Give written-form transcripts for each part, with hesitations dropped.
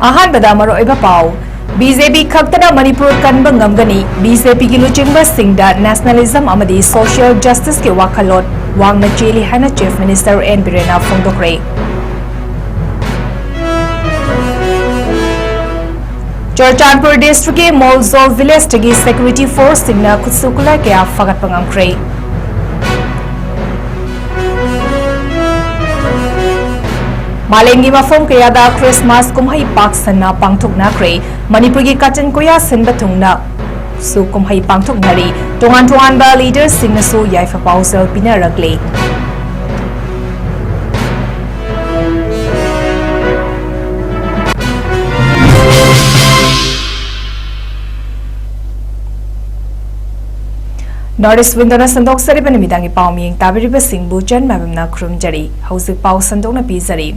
अहानबदा मरोइबा पाउ बीजेपी खक्तना मणिपुर कनबा ngamgani बीजेपी की लुचिंगबा सिंगदा नेशनलिज्म अमदी सोशल जस्टिस के वाखलोट वांगना चेली हाना चीफ मिनिस्टर एन बिरेना फोंदोक्रे ꯆꯨꯔꯆꯥꯟꯄꯨꯔ ꯗꯤꯁꯇ꯭ꯔꯤꯛꯀꯤ ꯃꯣꯜꯖꯣꯜ ꯚꯤꯂꯦꯖꯇꯒꯤ ꯁꯦꯀ꯭ꯌꯨꯔꯤꯇꯤ ꯐꯣꯔꯁꯁꯤꯡꯅ ꯈꯨꯠꯁꯨ ꯈꯨꯠꯂꯥꯏ ꯀꯌꯥ ꯐꯒꯠꯄ ꯉꯝꯈ꯭ꯔꯦ꯫ मालेंगी मफम कयादा क्रिसमस कुमहई पाक सन्ना पांगथोकनाख्रे मणिपुरगी ꯀꯆꯟ ꯀꯣꯌꯥ ꯁꯤꯟꯕ ꯊꯨꯡꯅ ꯁꯨ कुमहई पांगथोकनारी तोंगान तोंगानबा लीडर्स सिंगनसु याइफा पाउजल पिनारकले। नॉर्थ ईस्ट विंडोना संदोक सरिबा निमिदांगी पाउ मियेंग ताबिरिबा सिंगबु ꯆꯟꯃꯥꯏꯕꯝꯅ ꯈꯨꯔꯨꯝꯖꯔꯤ ꯍꯧꯖꯤꯛ पाउ संदोकना पीजरी।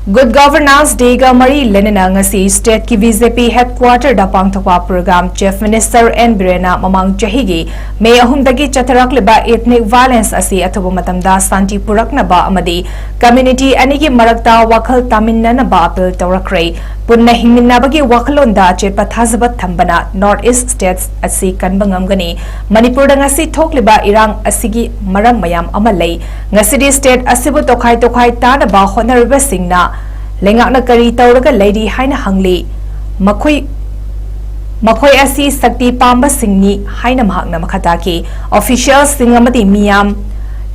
गुड गवर्नेंस डे का मरी लेना ngasi स्टेट की बीजेपी हेडक्वार्टर दा पांगथोकवा प्रोग्राम चीफ मिनिस्टर एन बिरेना ममांग चहीगी मे अहुमदगी चथरकलिबा एथनिक वायलेंस असी अथुबा मतमदा शांति पुरकनबा अमदी कम्युनिटी अनिगी मरकता वखल तामिन्ननबा अपील तौरख्रे पुन्ना हिंगमिन्नाबगी वखलोंदा चेपा थाजबा थंबना नॉर्थ ईस्ट स्टेट्स असी कनबा ngamgani मणिपुर ngasi थोकलिबा इरांग असिगी मरम मयाम अमलै ngasi स्टेट असिबु तोखाई तोखाई तानबा होनरबा सिंगना लेंगाकना करी तौरगा लेडी हाइना हंगली मखोई असी शक्ति पांबा सिंगनी हाइना महकना मखताकी ऑफिशियल सिंग अमदी मियाम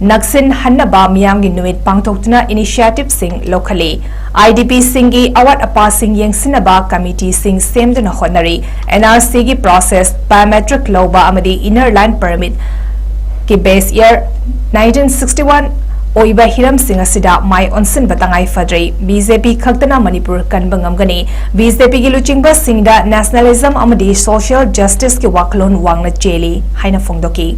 नक्सिन हन्नबा मियाम की नुमित पांगथोकतुना इनिशिएटिव सिंग लोखले आईडीपी सिंग की अवाट अपा सिंग यंगसिनबा कमिटी सिंग सेमदुना होनरी एनआरसी की प्रोसेस बायोमेट्रिक लौबा अमदी इनर लाइन परमिट की बेस ईयर 1961 ओइबा हिरम सिंह असिदा माई ओनसिन बतंगाई फद्रे बीजेपी खक्तना मणिपुर कनबा ngamgani बीजेपी की लुचिंगबा सिंगदा नेशनलिज्म अमदी सोशल जस्टिस के वाखलोन वांगना चेली हाइना फोंदोकी।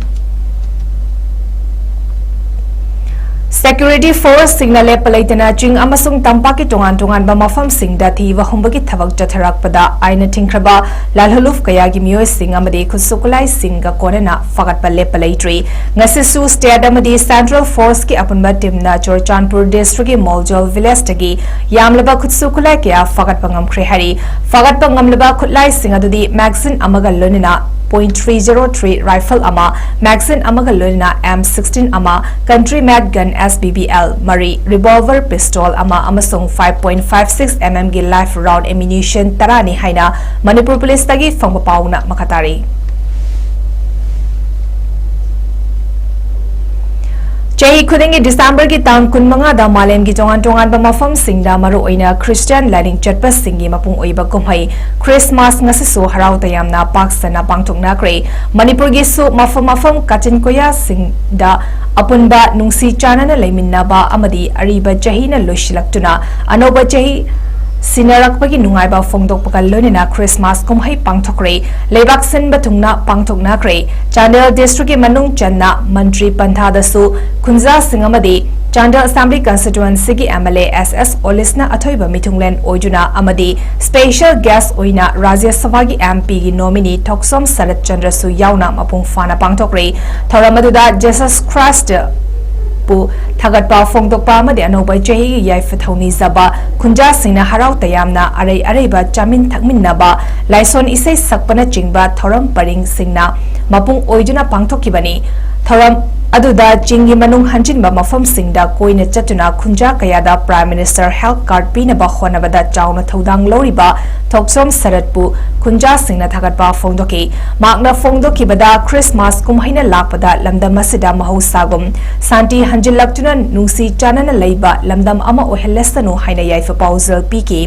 सेक्यूरिटी फोर्स सिंगना लेपलैतना चिंग अमसुंग तंपाकी तोंगान तोंगानबा मफम सिंगदा थीवा हुंबगी थबक चथरकपदा आइना थिंख्रबा लालहलुफ कयागी मियोय सिंग अमदी खुसुकुलाई सिंगा कोनेना फगतपा लेपलैट्री ngasisu स्टेट अमदी सेंट्रल फोर्स की अपुनबा टीमना चुरचानपुर डिस्ट्रिक्ट की मोलजोल विलेजतगी यामलबा खुसुकुलाई कया फगतपा ngamkhre hari फगतपा ngamलबा खुलाई सिंग अदुदी मैगजीन अमगा लोनिना .303 राइफल अमा मैगजीन अमगा लोनिना M16 अमा कंट्री मेड गन SBBL मरी रिवॉल्वर पिस्टल अमा अमसुंग 5.56 mm की लाइफ राउंड एम्यूनिशन तरानी हाइना मणिपुर पुलिस तगी फंगबा पाउना मखतारी। चही खुदेंगी दिसंबर की तांग कुनमंगा दा मालेम की तोंगान तोंगान बा मफम सिंगदा मरु ओइना क्रिश्चियन लाइनिंग चटपा सिंगी मपुंग ओइबा कुमहई Christmas ngasisu harau tayamna paksana pangthoknakre Manipur की सु मफम ꯀꯆꯟ ꯀꯣꯌꯥ अपुनबा नुंसी चानना लेमिन्नाबा अमदी अरिबा चहीना लोइसिलक्तुना अनोबा चही सिनारकपगी नुंगाइबा फोंदोकपका लोनिना क्रिसमस कुमहई पांगथोकरे लेबाक सिनबा थुंगना पांगथोकनाख्रे चांदल डिस्ट्रिक्ट की मनुंग चन्ना मंत्री पंथादसु खुंजा सिंह अमदी चांदल असेंबली कंस्टिट्युएंसी की एमएलए एसएस ओलिसना अथोइबा मिथुंगलेन ओइजुना अमदी स्पेशल गेस्ट ओइना राज्य सभा की एमपी की नॉमिनी थोक्सोम शरद चंद्रसु यावना मपुंग फाना पांगथोकरे थौरमदुदा जीसस क्राइस्ट थगटपा फोंदोकपा अनौब चही याइफथौनी जबा खुंजा सिंगना हराव तयामना अरै अरैबा चामिन थकमिन्नबा लाइसोन इसे सकपना चिंगबा थौरम परिंग सिंगना मपुंग ओइजुना पांगथोकिबनी थौरम अदुदा चिंगी मनुंग हंजिनबा मफम सिंगदा कोइना चतुना खुंजा कयादा प्राइम मिनिस्टर हेल्थ कार्ड पीनबा होनबदा चाउना थौदांग लौरिबा थोक्सोम सरतपु खुंजा सिंगना थगटपा फोंदोकी मागना फोंदोकिबदा क्रिसमस कुमहैना लापदा लमदम असिदा महौसागुम शांति हंजिलक्तुना नुंसी चानना लैबा लमदम अमा ओहेलेसनु हाइना याइफा पाउजल पीकी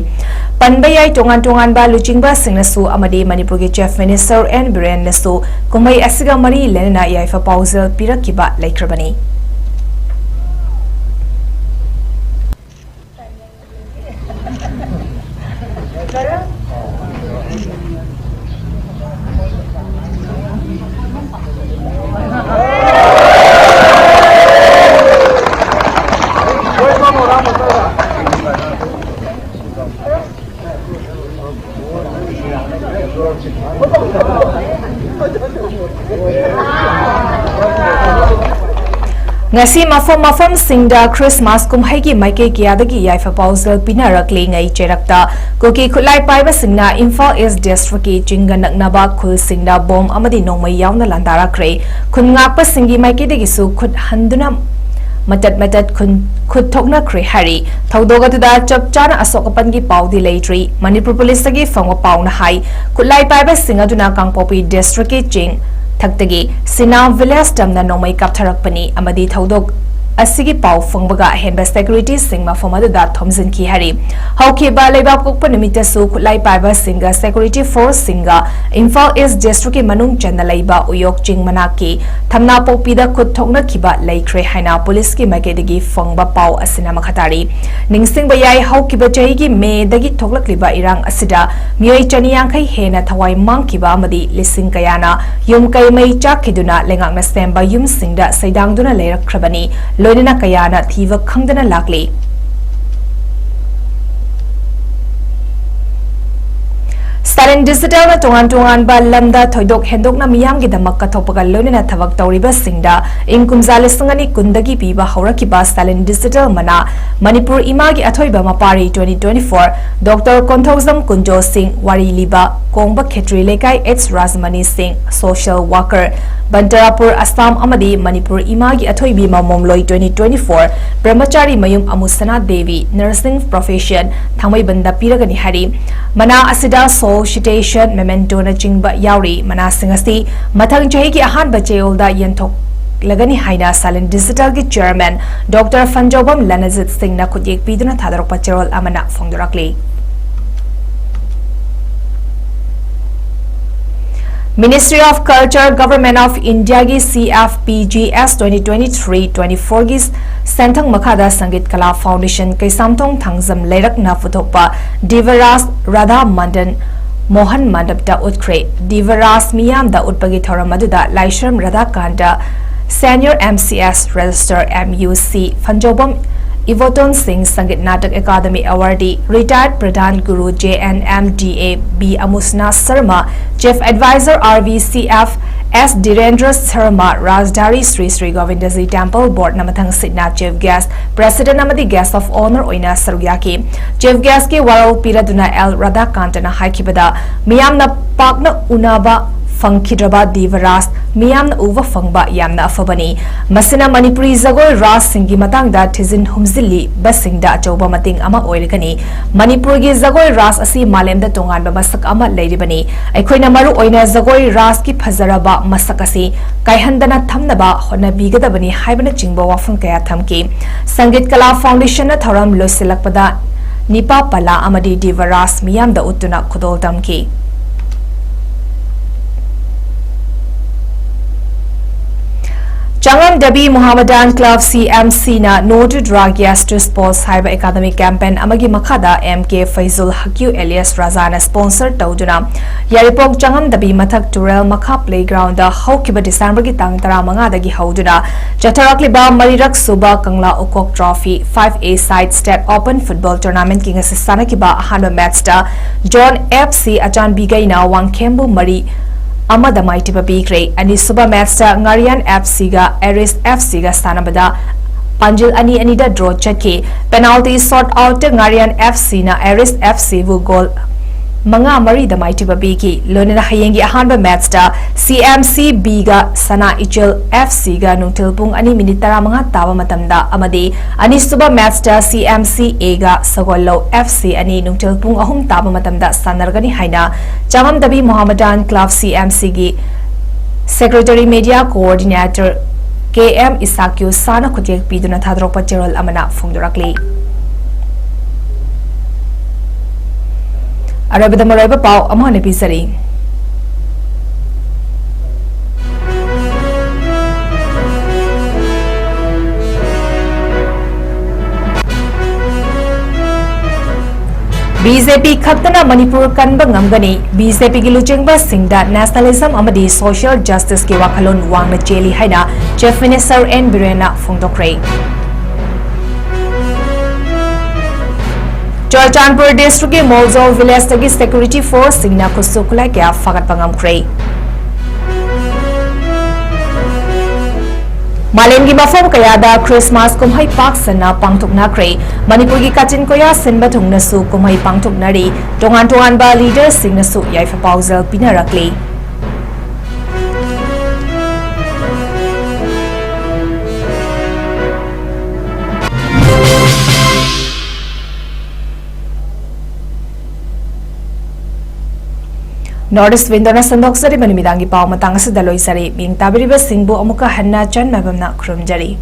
पनबा याइ तोंगान तोंगानबा लुचिंगबा सिंगनासु अमदी मणिपुर की चीफ मिनिस्टर एन बिरेन नसु कुमहै असिगा मरी लेना याइफा पाउजल पिरकिबा लैख्रबनी। ngasi mafam singda Christmas kumhai ki maike kiadagi yaifa pausal pinarакle ngai cherakta Kuki Khulai Paiba Singna Imphal East District ki Jinga Naknaba Khul Singda Bom Amadi Nongmai Yauna Landara Kre Kun Ngakpa Singi Maikidigi Su Khut Handuna Matat Khut Thokna Kre Hari Thaudoga Tuda Chap Chana Asokapan ki Pau Di Leitri Manipur Police Gi Fangwa Pau Na Hai Khulai Paiba Singa Duna Kangpopi District ki Jing Thaktagi Sinam Village Tamna Nongmai Kaptharakpani Amadi Thaudog Asigi Pau Fangbaga Henba Security Singma Famada Thomson Ki Hari Haukiba Lebab Kukpa Nimita Su Khulai Paiba Singa Security Force Singa Imphal East District ki Manung Chanda Leiba Uyok Jing Manaki Thamna Popida Khut Thokna Kiba Laikre Haina Police ki Makedagi Fangba Pau Asina Makhatari Ningsing Bayai Haukiba Chahi ki Me Dagi Thoklak Liba Irang Asida Mioi Chaniyangkai Hena Thawai Mangkiba Amadi Lising Kayana Yum Kaimai Chakiduna Lengak na Semba Yum Singda Saidangduna Leirakhrabani Loinina Kayana Thiva Khangdana Lakli Stalin Digital na tungan ba lamda thoidok hendok na miyam gi damak ka thopaga loinina thavak tawriba singda 𝐿 _sangani kundagi piba haurakiba Stalin Digital mana Manipur imagi athoiba mapari 2024 Dr. 𝐶𝐢𝐯𝐞 𝐍𝐞𝐰𝐬 Wariliba Kongba Khetri Lekai X Rajmani Singh Social Worker Bantarapur Assam Amadi Manipur imagi athoibi mamomloi 2024 Brahmachari Mayum Amusana Devi Nursing Profession Thangmai Banda Piragani Hari Mana Asida Solicitation Memento na Jingba Yauri Mana Singasi Mathang Chahi ki Ahanba Cheyolda Yenthok Lagani Haina Stalin Digital ki Chairman Dr. Fanjobam Lanazit Singh na Kutyek Piduna Thadarok Pacharol Amana Fongdurakli Ministry of Culture Government of India ki CFPGS 2023-24 ki Sentang Makhada Sangeet Kala Foundation kay Samthong Thangzam Leirak na Futhokpa Divaras Radha Mandan Mohan Mandapta Utkre Divaras Miyam da Utpagi Thoramadu Laishram Radha Kanda Senior MCS Register MUC Fanjobam Ivoton Singh Sangeet Natak Academy Awardee Retired Pradhan Guru JNMDA B Amusna Sharma Chief Advisor RVCF S Dhirendra Sharma Rajdhari Sri Govindaji Temple Board Namathang Sidna Chief Guest President Amadi Guest of Honor Oina Sarugyaki Chief Guest ki Waral Piraduna L Radhakantana Haikibada Miyamna Pakna Unaba Fangkidraba Divaras Miyamna Uva Fangba Yamna Afabani Masina Manipuri Zagoi Ras Singi Matangda Tizin Humzili Basingda Choba Mating Ama Oirikani Manipur gi Zagoi Ras Asi Malemda Tonganba Masak Ama Leiribani Aikoina Maru Oina Zagoi Ras ki Phazaraba Masakasi Kaihandana Thamnaba Honabigadabani Haibana Chingba Wafang Kaya Thamki Sangeet Kala Foundation na Thoram Losilakpada Nipa Pala Amadi Divaras Miyamda Utuna Khudol Tamki 𝐶𝐢𝐯𝐬 Muhammadan Club CMC na No to Drug Yes to Sports Haiba Academic Campaign amagi makhada MK Faizul Hakyu alias Razana sponsor tawduna Yaripok 𝐶𝐢𝐯𝐬 Mathak Turel Makha Playground da haukiba December gi tang 15 dagi hauduna Jatharakliba Marirak Suba Kangla Ukok Trophy 5A Side Step Open Football Tournament ki ngasi sanakiba ahanba match da John FC Achan Bigaina Wangkhembu Mari Amada Maitiba Bigre and is Suba Master Ngarian FC ga Aris FC ga Sanabada Panjil Anida draw chaki penalty sort out Ngarian FC na Aris FC vu goal Manga Mari the Maitiba Bigi Lonina Hayengi Ahanba Master CMC B ga Sana Ichil FC ga Nungtilpung Ani Minitara Manga Tawa Matamda Amadi Ani Suba Master CMC A ga Sagolo FC Ani Nungtilpung Ahum Tawa Matamda Sanargani Haina 𝐶𝐢𝐯𝐬 Muhammadan Club CMC gi Secretary Media Coordinator KM Isakyu Sana Kutyek Piduna Thadarok Pacharol Amana Fongdurakli Arabada Maraiba Pau Amana Pisari BJP Khaktana Manipur Kanba Ngamgani BJP gi Luchengba Singda Nationalism Amadi Social Justice ki Wakhalon Wangna Cheli Haina Chief Minister N Birena Fongdokre Churchandpur District ki Molzo Village tagi Security Force Singna Kusukulai kya Fagat Pangamkre Malemgi mafam kayada Christmas kumhai pak sana pangthoknakre Manipurgi 𝗔𝗡𝐿𝐲 sinbathungnasu kumhai pangthoknari tongan ba leaders singnasu 𝗍𝐹 pinarakli Northeast Windona Sandok Sari Manimidangi Pau Matang Sadaloi Sari Bing Tabiriba Singbu Amuka Hanna Chan 𝗏𝐵𝐴𝑚na Krumjari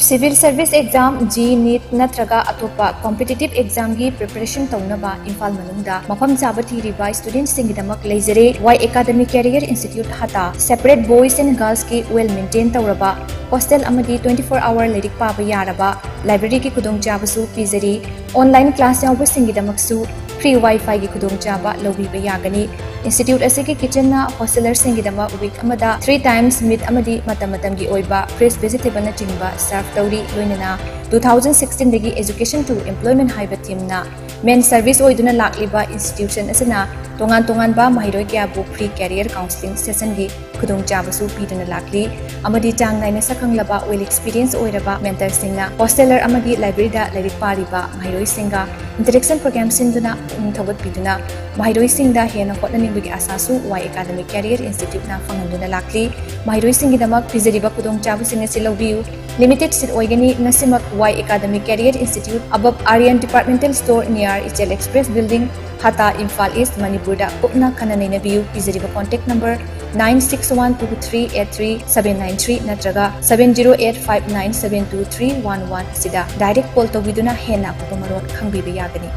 Civil Service Exam G NEET natraga atopa competitive exam gi preparation taunaba Imphal manungda mafam chaba thiriba students singidamak leizere 𝐻𝐸 Career Institute hata separate boys and girls ki well maintain tauraba hostel amadi 24-hour lerik paba yaraba library ki kudong chabasu pizari online class yawba singidamaksu free Wi-Fi gi kudong chaba lobiba yagani Institute asiki kitchen na hostler singidama week amada 3 times meat amadi matamatam gi oiba fresh vegetable na chingba serve tauri loinana 2016 dagi education to employment haiba team na main service oiduna lakliba institution asina tongan ba mahiroi kya bu free career counseling session gi kudong chabasu piduna lakli amadi chang naina sakhanglaba well experience oiraba mentor singna hosteler amadi library da lerik pariba mahiroi singa interaction program sinduna thawat piduna mahiroi singda hena hotnani bigi asasu 𝐻𝐸 Career Institute na fanganduna lakli mahiroi singi damak pizariba kudong chabu singa silawiu limited seat oigani nasimak 𝐻𝐸 Career Institute above Aryan Departmental Store near HL Express Building Hata Imphal East Manipur da upna khananaina biu pizariba contact number 9612383793 natraga 7085972311 sida direct call tawiduna hena kupamarot khangbiba yagani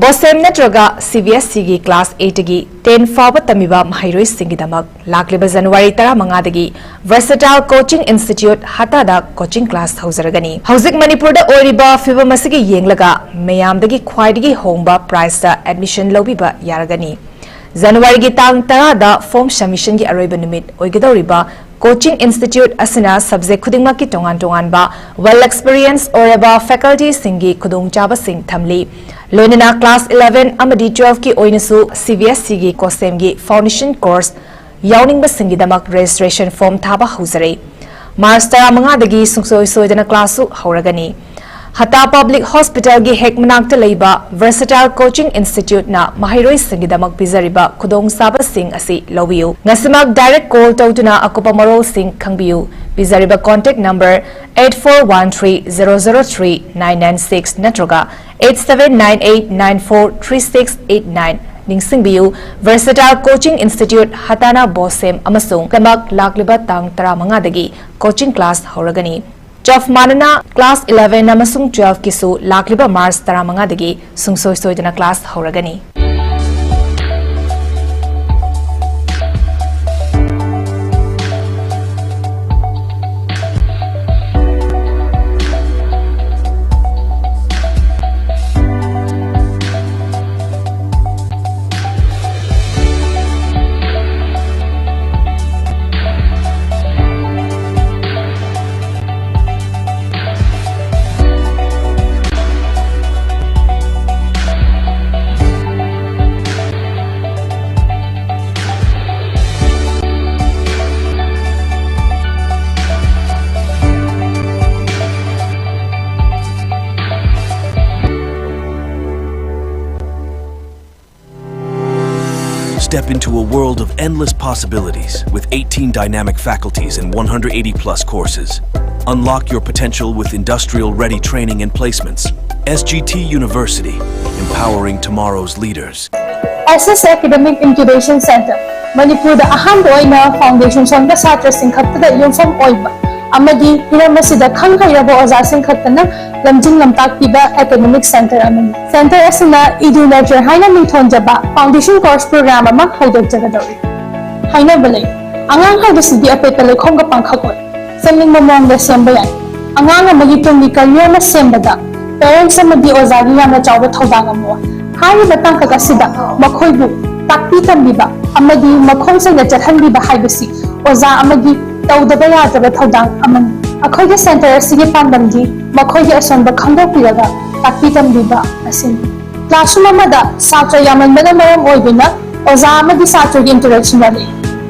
Bosem natraga CBSE gi class 8 gi 10 faba tamiba mahiroi singidamak lakliba January 15 dagi Versatile Coaching Institute hata da coaching class hauzaragani hauzik Manipur da oiriba fiba masigi yenglaga mayam dagi khwaidigi hongba price da admission lobiba yaragani January gi tang 10 da form submission gi aroiba numit oigedoriba Coaching Institute asina subject khudingma ki tongan ba well experienced oraba faculty singi khudong chaba sing thamli loinana class 11 amadi 12 ki oinasu CBSE gi COSEM gi foundation course yawning ba singi damak registration form thaba hauzare March 15 dagi sungsoi soidana class su hauragani Hata Public Hospital gi hek manakta leiba Versatile Coaching Institute na mahiroi singi damak bizariba khudong saba sing asi lobiu ngasimak direct call tawtuna akopa marol sing khangbiu bizariba contact number 8413003996 natroga 8798943689 ningsingbiu Versatile Coaching Institute hatana bosem amasung damak lakliba tang 15 dagi coaching class hauragani Jof manana class 11 amasung 12 kisu lakliba March 15 dagi sungsoi soidana class hauragani Step into a world of endless possibilities with 18 dynamic faculties and 180+ courses. Unlock your potential with industrial-ready training and placements. SGT University, empowering tomorrow's leaders. SS Academic Incubation Center, Manipur da ahanba oina foundation sonda satra singkhatta yumfam oiba amadi hiramasida khanghairaba oza singkhattana lamjing lamtak piba academic center amani center asina edu lecture haina mithonjaba foundation course program ama haudok jagadori haina bale angang haibasidi apepa lekhomga pangkhakoi semning momong da sembaya angang amagi tungni kalya ma sembada parents amadi ozagi yamna chawba thodang amwa hai batang kagasida makhoibu takpi tambiba amagi makhongsaina chathanbiba haibasi oza amagi tawdaba yadaba thodang amani akhoi center asigi pambamdi makhoi asonba khangdokpiraga takpi tambiba asin classroom amada satra yamanbana maram oiduna oza amadi satra gi interaction wali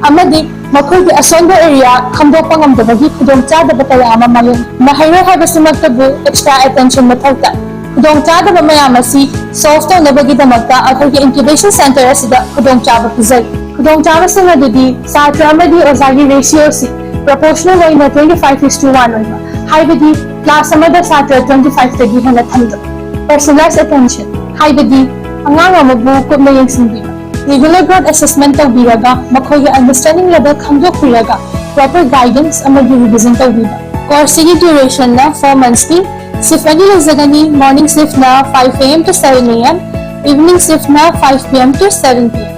amadi makhoi asonba area khangdokpa ngamdabagi khudongchadaba kaya ama mayon mahayro habasimaktabu extra attention mathauta khudongchadaba mayam asi solve tawnabagi damakta akhoi incubation center asida khudongchaba pizai khudongchaba sinadudi satra amadi ozagi ratio si proportional oina 25:1 oina haibadi class amada satra 25 tagi hena thamda personalized attention haibadi angang amabu kutna yengsinbi regular growth assessment tawbiraga makhoy understanding level khangdokpiraga proper guidance amadi revision tawbiba course gi duration na 4 months ki shift ani lezagani morning shift na 5 am to 7 am evening shift na 5 pm to 7 pm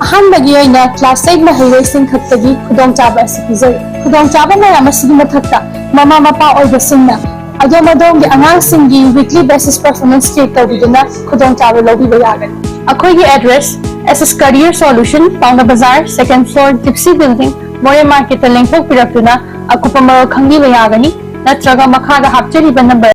ahanbagi oina class 8 mahayrosing khattagi khudongchaba asipizai khudongchaba mayam asigi mathakta mama mapa oibasingna adomadongi angangsinggi weekly basis performance check tawbiduna khudongchaba lobiba yagani akhoigi address SS Career Solution Pauna Bazaar 2nd floor Tipsy Building More Market lengthok piraktuna akupa maro khangiba yagani natraga makhada hapchariba number